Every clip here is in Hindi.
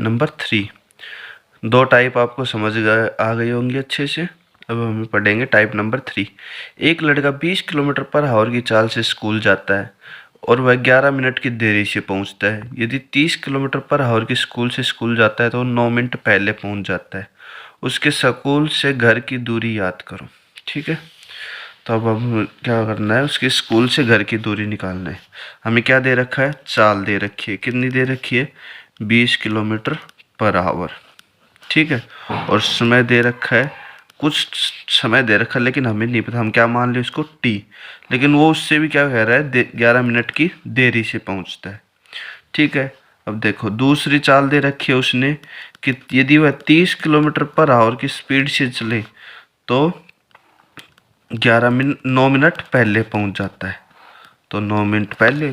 नंबर 3। दो टाइप आपको समझ आ गई होंगी अच्छे से। अब हम पढ़ेंगे टाइप नंबर 3। एक लड़का 20 किलोमीटर पर आवर की चाल से स्कूल जाता है और वह 11 मिनट की देरी से पहुंचता है। यदि 30 किलोमीटर पर आवर की स्कूल जाता है तो 9 मिनट पहले पहुंच जाता है। उसके स्कूल से घर की दूरी याद करो। ठीक है, तो अब हम क्या करना है, उसके स्कूल से घर की दूरी निकालना है। हमें क्या दे रखा है, चाल दे रखी है। कितनी दे रखी है, 20 किलोमीटर पर आवर। ठीक है, और समय दे रखा है, कुछ समय दे रखा है लेकिन हमें नहीं पता, हम क्या मान लें उसको टी। लेकिन वो उससे भी क्या कह रहा है, 11 मिनट की देरी से पहुंचता है। ठीक है, अब देखो दूसरी चाल दे रखी है उसने कि यदि वह 30 किलोमीटर पर आवर की स्पीड से चले तो 9 मिनट पहले पहुंच जाता है। तो 9 मिनट पहले,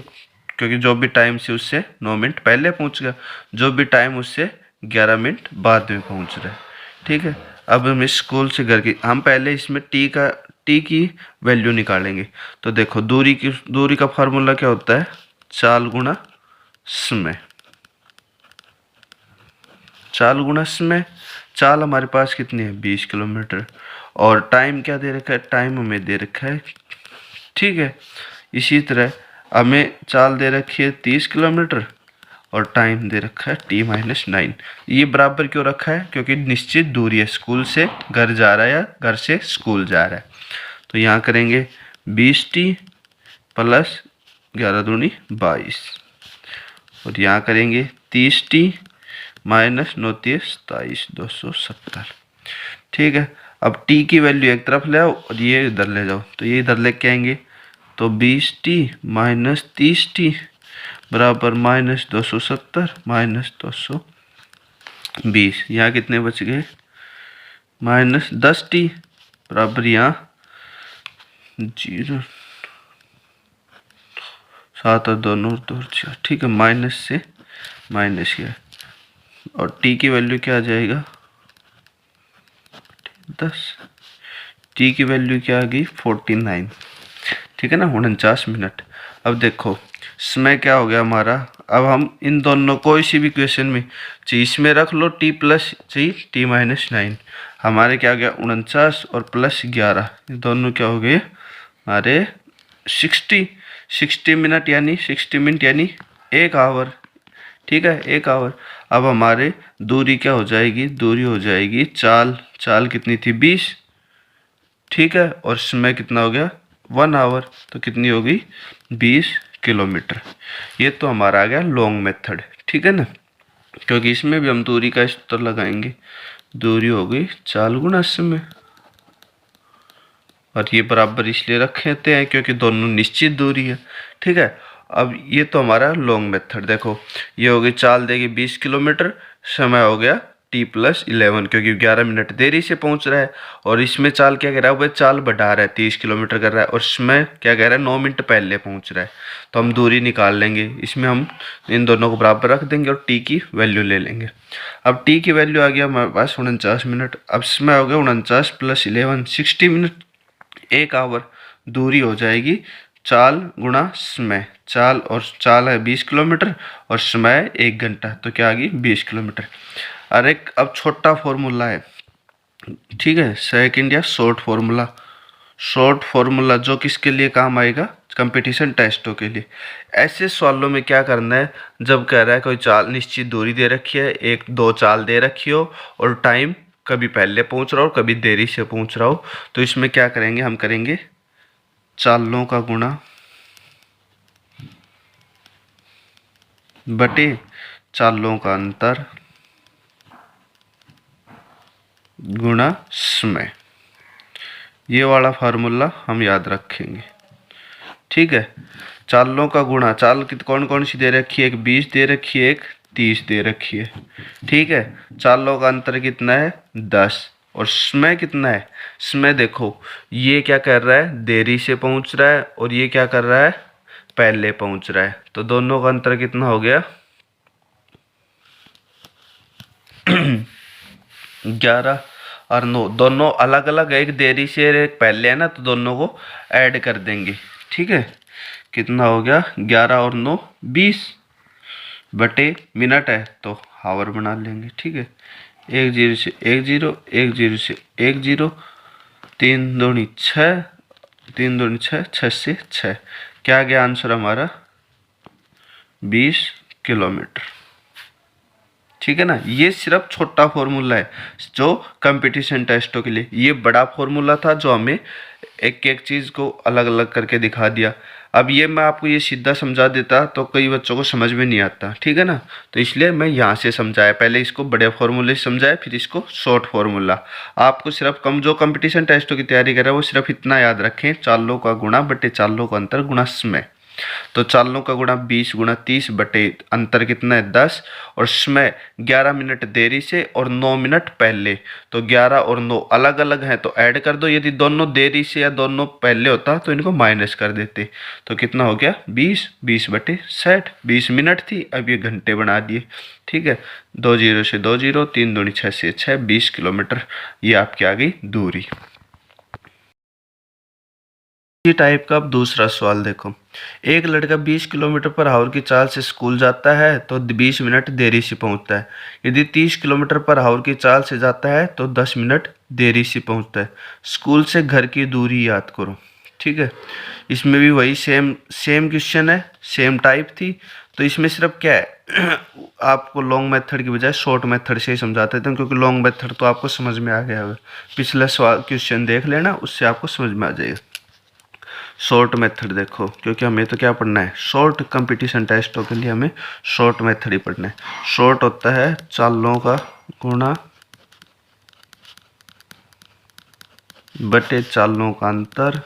क्योंकि जो भी टाइम से उससे 9 मिनट पहले पहुंच गया, जो भी टाइम उससे 11 मिनट बाद में पहुंच रहा है। ठीक है, अब हम इस स्कूल से घर की, हम पहले इसमें टी की वैल्यू निकालेंगे। तो देखो दूरी का फार्मूला क्या होता है, चाल गुणा समय। चाल गुणा समय। चाल हमारे पास कितनी है, 20 किलोमीटर, और टाइम क्या दे रखा है, टाइम हमें दे रखा है। ठीक है, इसी तरह हमें चाल दे रखी है 30 किलोमीटर और टाइम दे रखा है t-9। ये बराबर क्यों रखा है, क्योंकि निश्चित दूरी है, स्कूल से घर जा रहा है या घर से स्कूल जा रहा है। तो यहाँ करेंगे 20t प्लस 11 दूनी 22, और यहाँ करेंगे 30t माइनस 9 27 270। ठीक है, अब t की वैल्यू एक तरफ ले आओ और ये इधर ले जाओ, तो ये इधर लेके आएंगे। तो 20t माइनस 30t बराबर माइनस 270 माइनस 220। यहाँ कितने बच गए, माइनस 10t बराबर यहाँ 0 7 और 2 9 2 4। ठीक है, माइनस से माइनस किया और t की वैल्यू क्या आ जाएगा, 10। t की वैल्यू क्या आ गई, 49। ठीक है ना, 49 मिनट। अब देखो समय क्या हो गया हमारा, अब हम इन दोनों कोई सी भी क्वेश्चन में चाहिए इसमें रख लो t प्लस चाहिए t-9। हमारे क्या हो गया, 49 और प्लस 11, दोनों क्या हो गए हमारे 60 मिनट, यानी 60 मिनट यानी 1 आवर। ठीक है, 1 आवर। अब हमारे दूरी क्या हो जाएगी, दूरी हो जाएगी चाल कितनी थी, 20। ठीक है, और समय कितना हो गया, 1 आवर। तो कितनी हो गई, 20 किलोमीटर। ये तो हमारा आ गया लॉन्ग मेथड। ठीक है ना, क्योंकि इसमें भी हम दूरी का सूत्र लगाएंगे। दूरी हो गई चाल गुणा समय, और ये बराबर इसलिए रखते हैं क्योंकि दोनों निश्चित दूरी है। ठीक है, अब ये तो हमारा लॉन्ग मेथड। देखो ये हो गई, चाल देगी 20 किलोमीटर, समय हो गया t+11, क्योंकि 11 मिनट देरी से पहुंच रहा है। और इसमें चाल क्या कह रहा है, वह चाल बढ़ा रहा है, 30 किलोमीटर कर रहा है, और समय क्या कह रहा है, 9 मिनट पहले पहुंच रहा है। तो हम दूरी निकाल लेंगे, इसमें हम इन दोनों को बराबर रख देंगे और t की वैल्यू ले लेंगे। अब t की वैल्यू आ गया हमारे पास 49 मिनट। अब समय हो गया 49 प्लस 11 60 मिनट, 1 आवर। दूरी हो जाएगी चाल गुणा समय। चाल है 20 किलोमीटर और समय 1 घंटा, तो क्या आ गई 20 किलोमीटर। अरे अब छोटा फॉर्मूला है, ठीक है, सेकंड या शॉर्ट फॉर्मूला जो किसके लिए काम आएगा, कंपटीशन टेस्टों के लिए। ऐसे सवालों में क्या करना है, जब कह रहा है कोई चाल निश्चित दूरी दे रखी है, 1 2 चाल दे रखी हो और टाइम कभी पहले पहुंच रहा हो कभी देरी से पहुंच रहा हो, तो इसमें क्या करेंगे, हम करेंगे चालों का गुणा बटे चालों का अंतर गुणा समय। ये वाला फार्मूला हम याद रखेंगे। ठीक है, चालों का गुणा, चाल कौन कौन सी दे रखी है, एक 20 दे रखी है, एक 30 दे रखी है। ठीक है, चालों का अंतर कितना है, 10, और समय कितना है, समय देखो ये क्या कर रहा है, देरी से पहुंच रहा है, और ये क्या कर रहा है, पहले पहुंच रहा है। तो दोनों का अंतर कितना हो गया 11 और 9, दोनों अलग अलग, एक देरी से एक पहले है ना, तो दोनों को ऐड कर देंगे। ठीक है, कितना हो गया 11 और 9 20 बटे मिनट है, तो हावर बना लेंगे। ठीक है, 1 0 से 1 0, 1 0 से 1 0, 3 दूनी 6, 3 दूनी 6, 6 से 6, क्या गया आंसर हमारा 20 किलोमीटर। ठीक है ना, ये सिर्फ छोटा फॉर्मूला है जो कंपटीशन टेस्टों के लिए। ये बड़ा फॉर्मूला था जो हमें एक एक चीज़ को अलग अलग करके दिखा दिया। अब ये मैं आपको ये सीधा समझा देता तो कई बच्चों को समझ में नहीं आता। ठीक है ना, तो इसलिए मैं यहाँ से समझाया, पहले इसको बड़े फॉर्मूले से समझाया, फिर इसको शॉर्ट फॉर्मूला। आपको सिर्फ जो कंपटीशन टेस्टों की तैयारी कर रहे हैं वो सिर्फ इतना याद रखें, चालों का गुणा बटे चालों का अंतर गुणा समय। तो चालों का गुणा 20 गुणा 30 बटे अंतर कितना है 10, और समय 11 मिनट देरी से और 9 मिनट पहले। तो 11 और 9 अलग अलग हैं तो ऐड कर दो, यदि दोनों देरी से या दोनों पहले होता तो इनको माइनस कर देते। तो कितना हो गया 20, 20 बटे 60, 20 मिनट थी, अब ये घंटे बना दिए। ठीक है, 2 0 से 2 0, 3 दूनी 6 से 6, 20 किलोमीटर ये आपकी आ गई दूरी। इसी टाइप का अब दूसरा सवाल देखो, एक लड़का 20 किलोमीटर पर आवर की चाल से स्कूल जाता है तो 20 मिनट देरी से पहुंचता है। यदि 30 किलोमीटर पर आवर की चाल से जाता है तो 10 मिनट देरी से पहुंचता है। स्कूल से घर की दूरी याद करो। ठीक है, इसमें भी वही सेम क्वेश्चन है, सेम टाइप थी। तो इसमें सिर्फ क्या है आपको लॉन्ग मेथड की बजाय शॉर्ट मेथड से ही समझाते थे, क्योंकि लॉन्ग मेथड तो आपको समझ में आ गया होगा। पिछला सवाल क्वेश्चन देख लेना, उससे आपको समझ में आ जाएगा। शॉर्ट मेथड देखो, क्योंकि हमें तो क्या पढ़ना है, शॉर्ट कंपटीशन टेस्टों के लिए हमें शॉर्ट मेथड ही पढ़ना है। शॉर्ट होता है चालों का गुणा बटे चालों का अंतर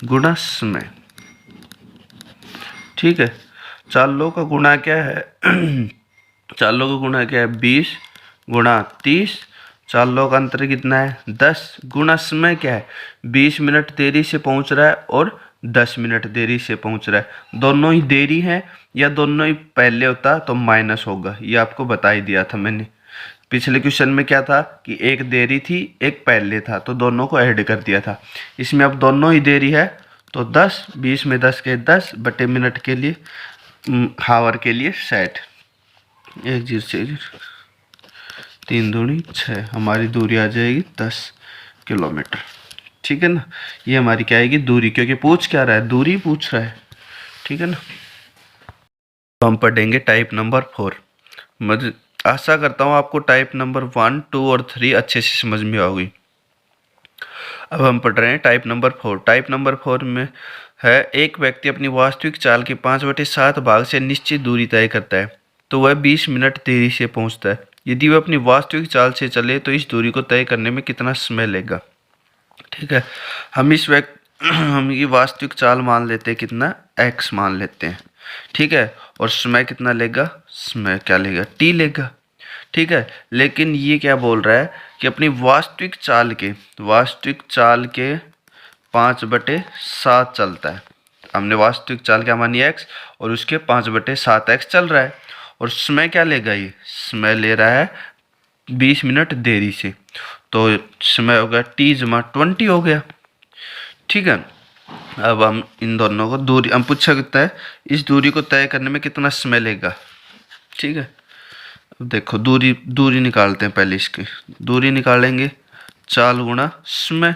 गुणा समय। ठीक है, चालों का गुणा क्या है चालों का गुणा क्या है 20 गुणा 30, चालों का अंतर कितना है 10, गुणा समय क्या है 20 मिनट देरी से पहुंच रहा है और 10 मिनट देरी से पहुंच रहा है। दोनों ही देरी है या दोनों ही पहले होता तो माइनस होगा, ये आपको बता ही दिया था मैंने। पिछले क्वेश्चन में क्या था कि एक देरी थी एक पहले था, तो दोनों को ऐड कर दिया था। इसमें अब दोनों ही देरी है तो 10, 20 में 10 के 10 बटे मिनट के लिए हावर के लिए 60, 1 0 से 3 दूनी 6, हमारी दूरी आ जाएगी 10 किलोमीटर। ठीक है ना, ये हमारी क्या आएगी दूरी, क्योंकि पूछ क्या रहा है दूरी पूछ रहा है। ठीक है ना, तो हम पढ़ेंगे टाइप नंबर 4। मुझे आशा करता हूँ आपको टाइप नंबर 1, 2 और 3 अच्छे से समझ में आओगी। अब हम पढ़ रहे हैं टाइप नंबर 4। टाइप नंबर 4 में है, एक व्यक्ति अपनी वास्तविक चाल के 5/7 भाग से निश्चित दूरी तय करता है तो वह 20 मिनट देरी से पहुंचता है। यदि वह अपनी वास्तविक चाल से चले तो इस दूरी को तय करने में कितना समय लेगा। ठीक है, हम ये वास्तविक चाल मान लेते हैं, कितना x मान लेते हैं। ठीक है, और समय कितना लेगा, समय क्या लेगा t लेगा। ठीक है, लेकिन ये क्या बोल रहा है कि अपनी वास्तविक चाल के 5/7 चलता है। हमने वास्तविक चाल क्या मानी x और उसके 5/7x चल रहा है, और समय क्या लेगा, ये समय ले रहा है 20 मिनट देरी से, तो समय हो गया t जमा 20 हो गया। ठीक है, अब हम इन दोनों को दूरी हम पूछा कितना है, इस दूरी को तय करने में कितना समय लेगा। ठीक है, अब देखो दूरी निकालते हैं। पहले इसकी दूरी निकालेंगे, चाल गुणा समय,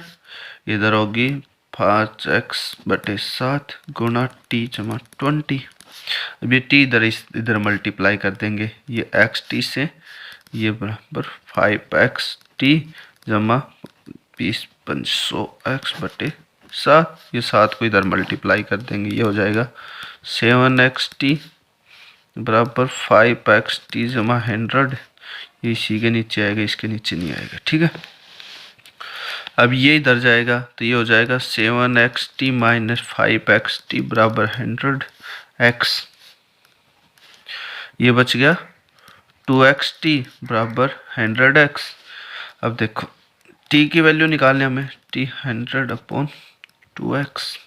इधर होगी 5x/7 गुणा t जमा 20। अब ये t इधर मल्टीप्लाई कर देंगे, ये xt से, ये बराबर 5xt जमा 20/100x/7, ये 7 को इधर मल्टीप्लाई कर देंगे, ये हो जाएगा 7xt बराबर 5xt जमा 100, ये इसी के नीचे आएगा, इसके नीचे नहीं आएगा। ठीक है, अब ये इधर जाएगा तो ये हो जाएगा 7xt माइनस 5xt बराबर 100x, ये बच गया 2xt बराबर 100x। अब देखो t की वैल्यू निकालने हमें, t 100/2x,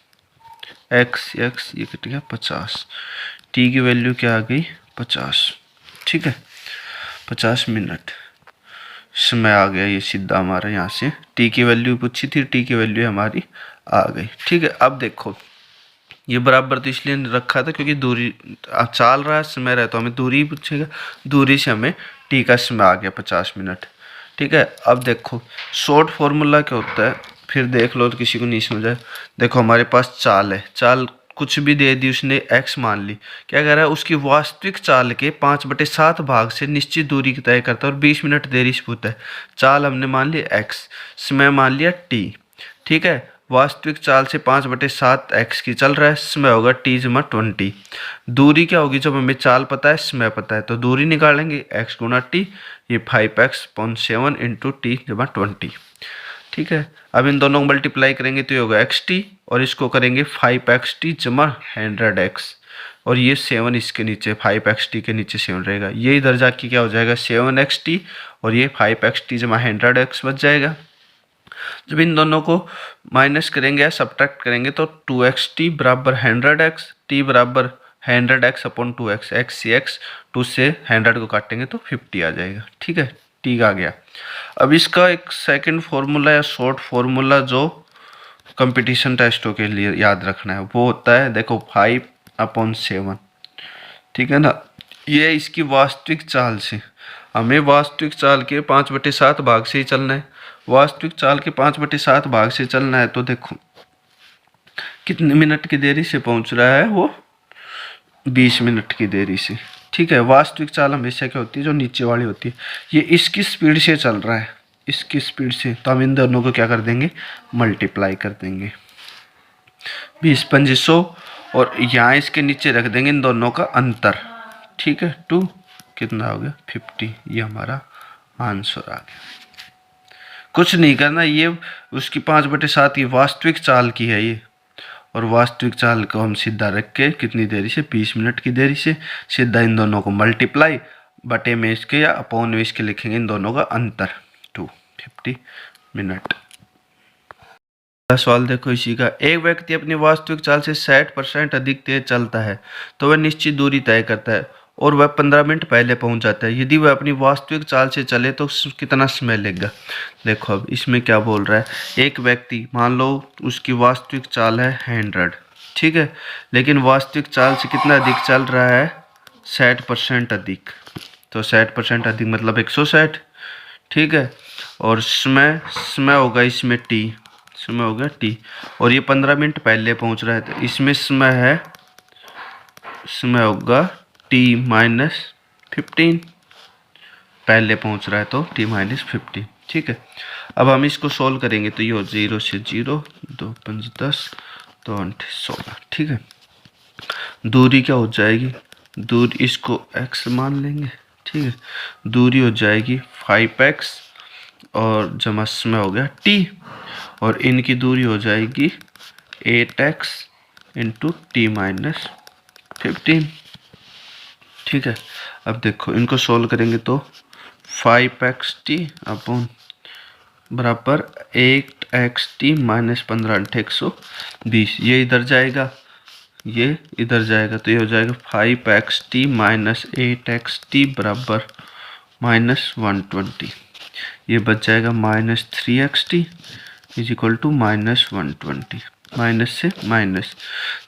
x ये कट गया 50, t की वैल्यू क्या आ गई 50। ठीक है, 50 मिनट समय आ गया, ये सीधा हमारा यहाँ से t की वैल्यू पूछी थी, t की वैल्यू हमारी आ गई। ठीक है, अब देखो ये बराबर तो इसलिए रखा था क्योंकि दूरी चाल रहा है, समय रहा तो हमें दूरी ही पूछेगा। दूरी से हमें टी का समय आ गया 50 मिनट। ठीक है, अब देखो शॉर्ट फॉर्मूला क्या होता है, फिर देख लो तो किसी को नहीं समझ आए। देखो हमारे पास चाल है, चाल कुछ भी दे दी उसने, एक्स मान ली। क्या कह रहा है, उसकी वास्तविक चाल के 5/7 भाग से निश्चित दूरी तय करता है और 20 मिनट देरी से पूछता है। चाल हमने मान ली एक्स, समय मान लिया टी। ठीक है, वास्तविक चाल से 5/7 एक्स की चल रहा है, समय होगा टी जमा 20। दूरी क्या होगी, जब हमें चाल पता है समय पता है तो दूरी निकालेंगे एक्स गुना टी, ये 5x/7 इंटू टी जमा 20। ठीक है, अब इन दोनों को मल्टीप्लाई करेंगे तो ये होगा एक्स टी, और इसको करेंगे 5x/t जमा 100x, और ये 7 इसके नीचे 5x/t के नीचे 7 रहेगा। ये इधर जाके क्या हो जाएगा 7x/t, और ये 5x/t जमा 100x बच जाएगा। जब इन दोनों को माइनस करेंगे या सब्ट्रैक्ट करेंगे तो 2x/t बराबर 100x, t बराबर 100x अपॉन 2x, x से x 2 से 100 को काटेंगे तो 50 आ जाएगा। ठीक है, t आ गया। अब इसका एक सेकंड फॉर्मूला या शॉर्ट फॉर्मूला जो कंपटीशन टेस्टों के लिए याद रखना है वो होता है, देखो 5/7। ठीक है ना, ये इसकी वास्तविक चाल से, हमें वास्तविक चाल के 5/7 भाग से ही चलना है। वास्तविक चाल के 5/7 भाग से चलना है तो देखो कितने मिनट की देरी से पहुंच रहा है वो, 20 मिनट की देरी से। ठीक है, वास्तविक चाल हमेशा क्या होती है, जो नीचे वाली होती है। ये इसकी स्पीड से चल रहा है, इसकी स्पीड से, तो हम इन दोनों को क्या कर देंगे, मल्टीप्लाई कर देंगे 20/2500, और यहाँ इसके नीचे रख देंगे इन दोनों का अंतर। ठीक है, 2 कितना हो गया 50, ये हमारा आंसर आ गया। कुछ नहीं करना, ये उसकी 5/7 की वास्तविक चाल की है ये, और वास्तविक चाल को हम सीधा रख के कितनी देरी से, 20 मिनट की देरी से, सीधा इन दोनों को मल्टीप्लाई बटे में इसके या अपॉन में इसके लिखेंगे इन दोनों का अंतर 250 मिनट। सवाल देखो इसी का, एक व्यक्ति अपनी वास्तविक चाल से 60% अधिक तेज चलता है तो वह निश्चित दूरी तय करता है और वह 15 मिनट पहले पहुंच जाता है। यदि वह अपनी वास्तविक चाल से चले तो कितना समय लगेगा। देखो अब इसमें क्या बोल रहा है, एक व्यक्ति मान लो उसकी वास्तविक चाल है 100, ठीक है, लेकिन वास्तविक चाल से कितना अधिक चल रहा है, 60% अधिक। तो 60% अधिक मतलब 160। ठीक है, और समय होगा इसमें टी, समय हो गया टी, और ये 15 मिनट पहले पहुंच रहा है तो इसमें समय होगा टी -15, पहले पहुंच रहा है तो टी -15। ठीक है, अब हम इसको सोल्व करेंगे तो ये हो 0 से 0, 2 5 10, 2 8 16। ठीक है, दूरी क्या हो जाएगी, दूरी इसको x मान लेंगे। ठीक है, दूरी हो जाएगी 5x और जमा समय हो गया t, और इनकी दूरी हो जाएगी 8x इंटू टी -15। ठीक है, अब देखो इनको सोल्व करेंगे तो 5x/t अपॉन बराबर 8x/t -15 120, ये इधर जाएगा, ये इधर जाएगा तो ये हो जाएगा 5x/t -8x/t बराबर -120, ये बच जाएगा -3x/t is equal to -120, minus से माइनस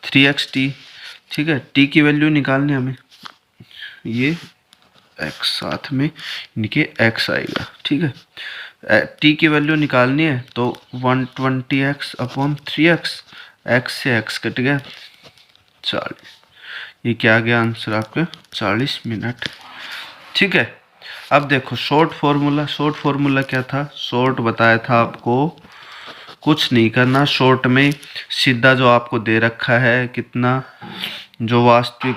3x/t। ठीक है, t की वैल्यू निकालनी हमें, ये x साथ में इनके x आएगा। ठीक है, t की वैल्यू निकालनी है तो 120x अपॉन 3x, x से x कट गया 40, ये क्या आ गया आंसर आपका 40 मिनट। ठीक है, अब देखो शॉर्ट फॉर्मूला क्या था, शॉर्ट बताया था आपको, कुछ नहीं करना, शॉर्ट में सीधा जो आपको दे रखा है कितना, जो वास्तविक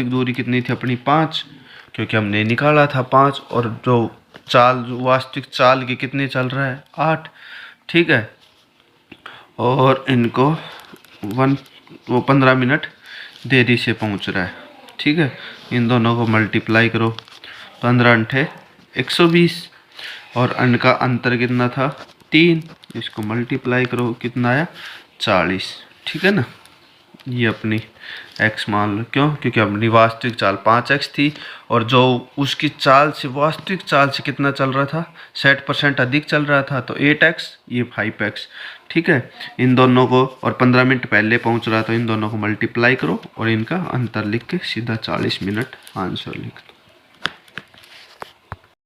दूरी कितनी थी अपनी 5, क्योंकि हमने निकाला था 5, और जो वास्तविक चाल की कितनी चल रहा है 8। ठीक है, और इनको 15 मिनट देरी से पहुंच रहा है। ठीक है, इन दोनों को मल्टीप्लाई करो, 15 × 120, और इनका अंतर कितना था 3, इसको मल्टीप्लाई करो कितना आया 40। ठीक है ना, ये अपनी x मान लो, क्यों? क्योंकि अपनी वास्तविक चाल 5x थी और जो उसकी चाल से वास्तविक चाल से कितना चल रहा था, 60% अधिक चल रहा था, तो 8x, ये 5x। ठीक है, इन दोनों को, और 15 मिनट पहले पहुंच रहा, तो इन दोनों को मल्टीप्लाई करो और इनका अंतर लिख के सीधा 40 मिनट आंसर लिख दो।